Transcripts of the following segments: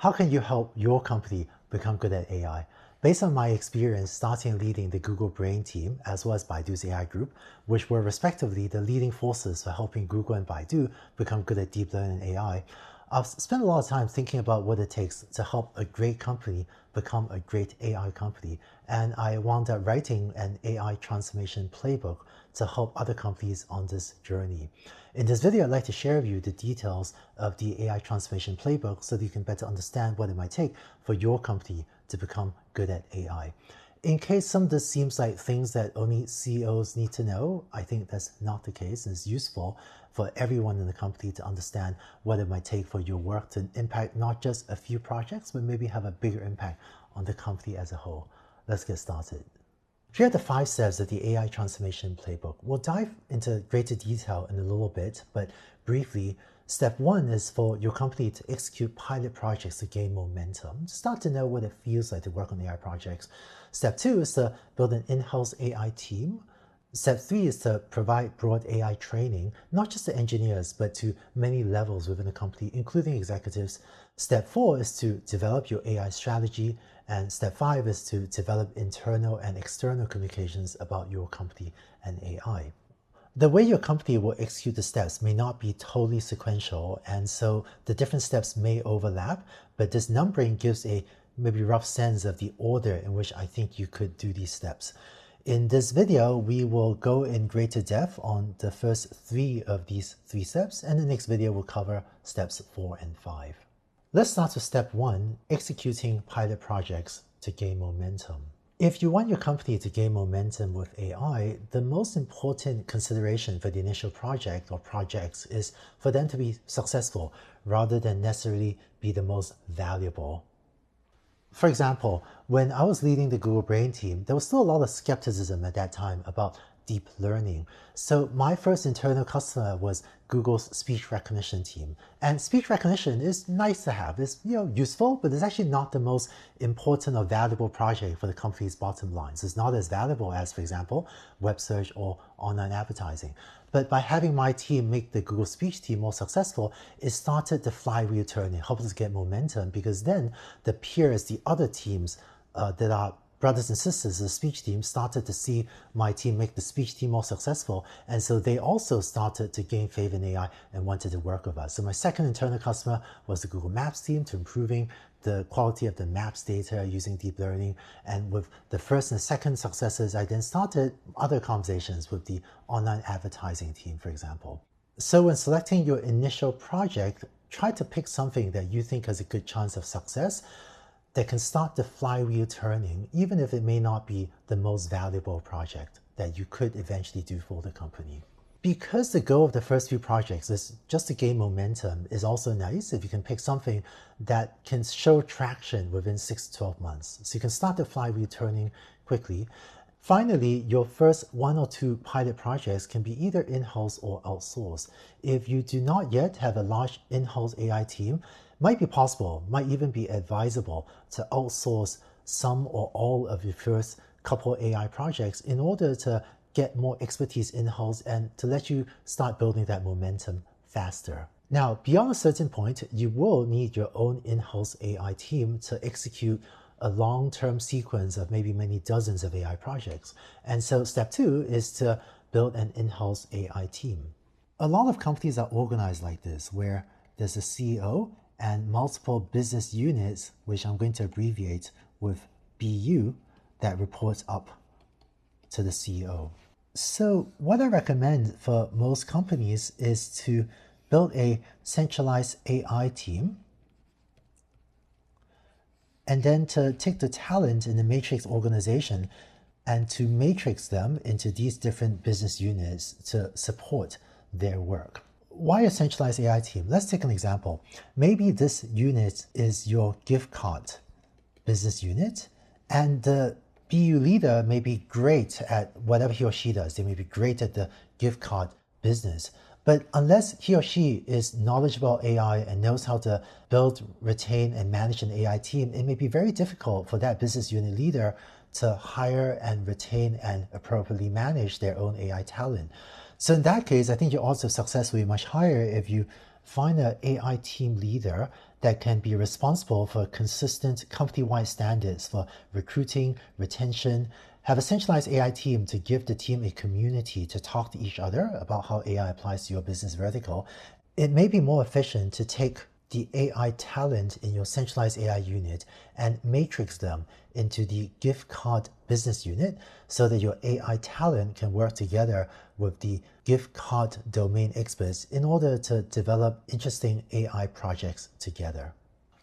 How can you help your company become good at AI? Based on my experience starting leading the Google Brain team, as well as Baidu's AI group, which were respectively the leading forces for helping Google and Baidu become good at deep learning and AI, I've spent a lot of time thinking about what it takes to help a great company become a great AI company. And I wound up writing an AI transformation playbook to help other companies on this journey. In this video, I'd like to share with you the details of the AI transformation playbook so that you can better understand what it might take for your company to become good at AI. In case some of this seems like things that only CEOs need to know, I think that's not the case. It's useful for everyone in the company to understand what it might take for your work to impact not just a few projects, but maybe have a bigger impact on the company as a whole. Let's get started. Here are the 5 steps of the AI transformation playbook. We'll dive into greater detail in a little bit, but briefly, step 1 is for your company to execute pilot projects to gain momentum, start to know what it feels like to work on AI projects. Step 2 is to build an in-house AI team. Step 3 is to provide broad AI training, not just to engineers, but to many levels within the company, including executives. Step 4 is to develop your AI strategy. And step 5 is to develop internal and external communications about your company and AI. The way your company will execute the steps may not be totally sequential, and so the different steps may overlap, but this numbering gives a maybe rough sense of the order in which I think you could do these steps. In this video, we will go in greater depth on the first 3 of these 3 steps, and the next video will cover steps 4 and 5. Let's start with step 1, executing pilot projects to gain momentum. If you want your company to gain momentum with AI, the most important consideration for the initial project or projects is for them to be successful rather than necessarily be the most valuable. For example, when I was leading the Google Brain team, there was still a lot of skepticism at that time about deep learning. So my first internal customer was Google's speech recognition team. And speech recognition is nice to have. It's useful, but it's actually not the most important or valuable project for the company's bottom lines. It's not as valuable as, for example, web search or online advertising. But by having my team make the Google speech team more successful, it started the flywheel turning, helped us get momentum, because then the peers, the other teams that are brothers and sisters, the speech team, started to see my team make the speech team more successful. And so they also started to gain favor in AI and wanted to work with us. So my second internal customer was the Google Maps team, to improving the quality of the maps data using deep learning. And with the first and second successes, I then started other conversations with the online advertising team, for example. So when selecting your initial project, try to pick something that you think has a good chance of success that can start the flywheel turning, even if it may not be the most valuable project that you could eventually do for the company. Because the goal of the first few projects is just to gain momentum, is also nice if you can pick something that can show traction within 6 to 12 months. So you can start the flywheel turning quickly. Finally, your first 1 or 2 pilot projects can be either in-house or outsourced. If you do not yet have a large in-house AI team, might be possible, might even be advisable to outsource some or all of your first couple AI projects in order to get more expertise in-house and to let you start building that momentum faster. Now, beyond a certain point, you will need your own in-house AI team to execute a long-term sequence of maybe many dozens of AI projects. And so step 2 is to build an in-house AI team. A lot of companies are organized like this, where there's a CEO and multiple business units, which I'm going to abbreviate with BU, that reports up to the CEO. So what I recommend for most companies is to build a centralized AI team and then to take the talent in the matrix organization and to matrix them into these different business units to support their work. Why a centralized AI team? Let's take an example. Maybe this unit is your gift card business unit, and the BU leader may be great at whatever he or she does. They may be great at the gift card business. But unless he or she is knowledgeable about AI and knows how to build, retain, and manage an AI team, it may be very difficult for that business unit leader to hire and retain and appropriately manage their own AI talent. So in that case, I think your odds of success will be much higher if you find an AI team leader that can be responsible for consistent company-wide standards for recruiting, retention, have a centralized AI team to give the team a community to talk to each other about how AI applies to your business vertical. It may be more efficient to take the AI talent in your centralized AI unit and matrix them into the gift card business unit so that your AI talent can work together with the gift card domain experts in order to develop interesting AI projects together.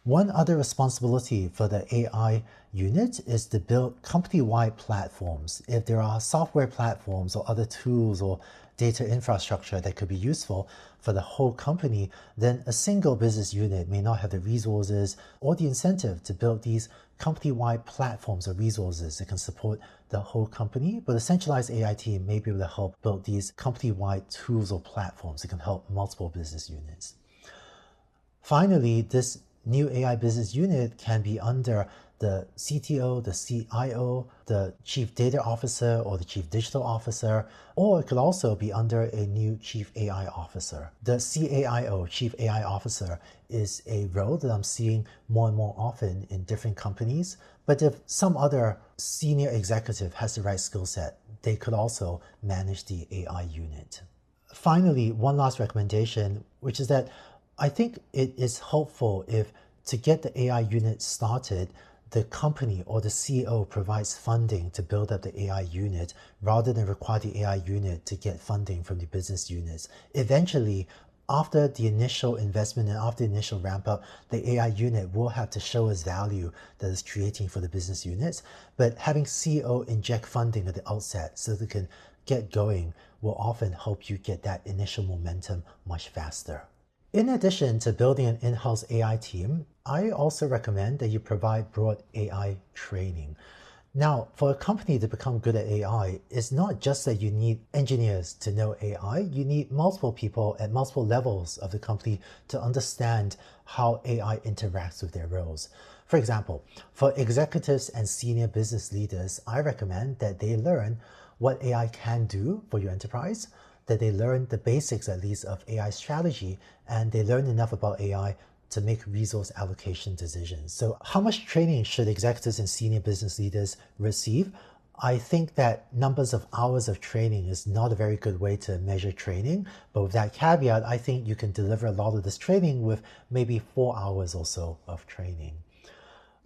One other responsibility for the AI unit is to build company-wide platforms. If there are software platforms or other tools or data infrastructure that could be useful for the whole company, then a single business unit may not have the resources or the incentive to build these company-wide platforms or resources that can support the whole company, but a centralized AI team may be able to help build these company-wide tools or platforms that can help multiple business units. Finally, this new AI business unit can be under the CTO, the CIO, the Chief Data Officer, or the Chief Digital Officer, or it could also be under a new Chief AI Officer. The CAIO, Chief AI Officer, is a role that I'm seeing more and more often in different companies, but if some other senior executive has the right skill set, they could also manage the AI unit. Finally, one last recommendation, which is that I think it is helpful if, to get the AI unit started, the company or the CEO provides funding to build up the AI unit rather than require the AI unit to get funding from the business units. Eventually, after the initial investment and after the initial ramp up, the AI unit will have to show us value that it's creating for the business units. But having CEO inject funding at the outset so they can get going will often help you get that initial momentum much faster. In addition to building an in-house AI team, I also recommend that you provide broad AI training. Now, for a company to become good at AI, it's not just that you need engineers to know AI, you need multiple people at multiple levels of the company to understand how AI interacts with their roles. For example, for executives and senior business leaders, I recommend that they learn what AI can do for your enterprise, that they learn the basics at least of AI strategy, and they learn enough about AI to make resource allocation decisions. So how much training should executives and senior business leaders receive? I think that numbers of hours of training is not a very good way to measure training, but with that caveat, I think you can deliver a lot of this training with maybe 4 hours or so of training.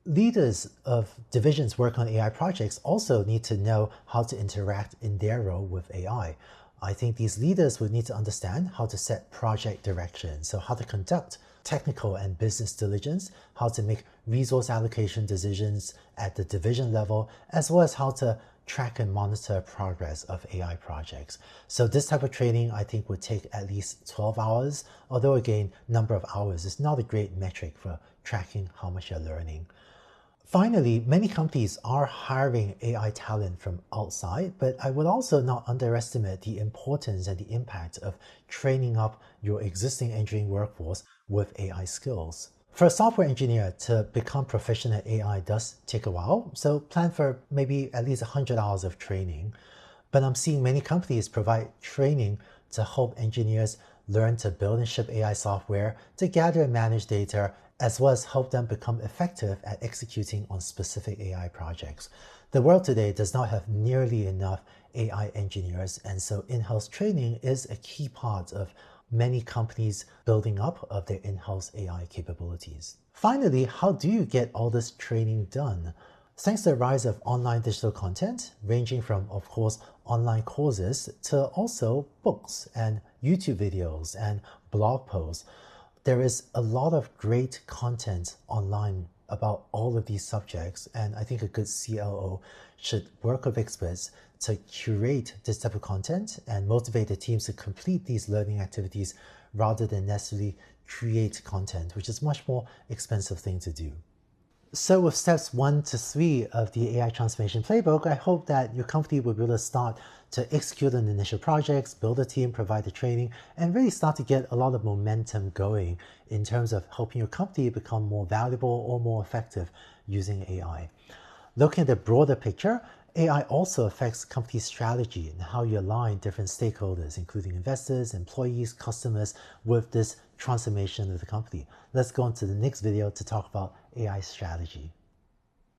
Leaders of divisions work on AI projects also need to know how to interact in their role with AI. I think these leaders would need to understand how to set project direction, so how to conduct technical and business diligence, how to make resource allocation decisions at the division level, as well as how to track and monitor progress of AI projects. So this type of training I think would take at least 12 hours, although again, number of hours is not a great metric for tracking how much you're learning. Finally, many companies are hiring AI talent from outside, but I would also not underestimate the importance and the impact of training up your existing engineering workforce with AI skills. For a software engineer to become proficient at AI does take a while, so plan for maybe at least 100 hours of training. But I'm seeing many companies provide training to help engineers learn to build and ship AI software, to gather and manage data, as well as help them become effective at executing on specific AI projects. The world today does not have nearly enough AI engineers, and so in-house training is a key part of many companies building up of their in-house AI capabilities. Finally, how do you get all this training done? Thanks to the rise of online digital content, ranging from, of course, online courses to also books and YouTube videos and blog posts, there is a lot of great content online about all of these subjects, and I think a good CLO should work with experts to curate this type of content and motivate the teams to complete these learning activities rather than necessarily create content, which is a much more expensive thing to do. So with steps 1 to 3 of the AI transformation playbook, I hope that your company will be able to start to execute on initial projects, build a team, provide the training, and really start to get a lot of momentum going in terms of helping your company become more valuable or more effective using AI. Looking at the broader picture, AI also affects company strategy and how you align different stakeholders, including investors, employees, customers, with this transformation of the company. Let's go on to the next video to talk about AI strategy.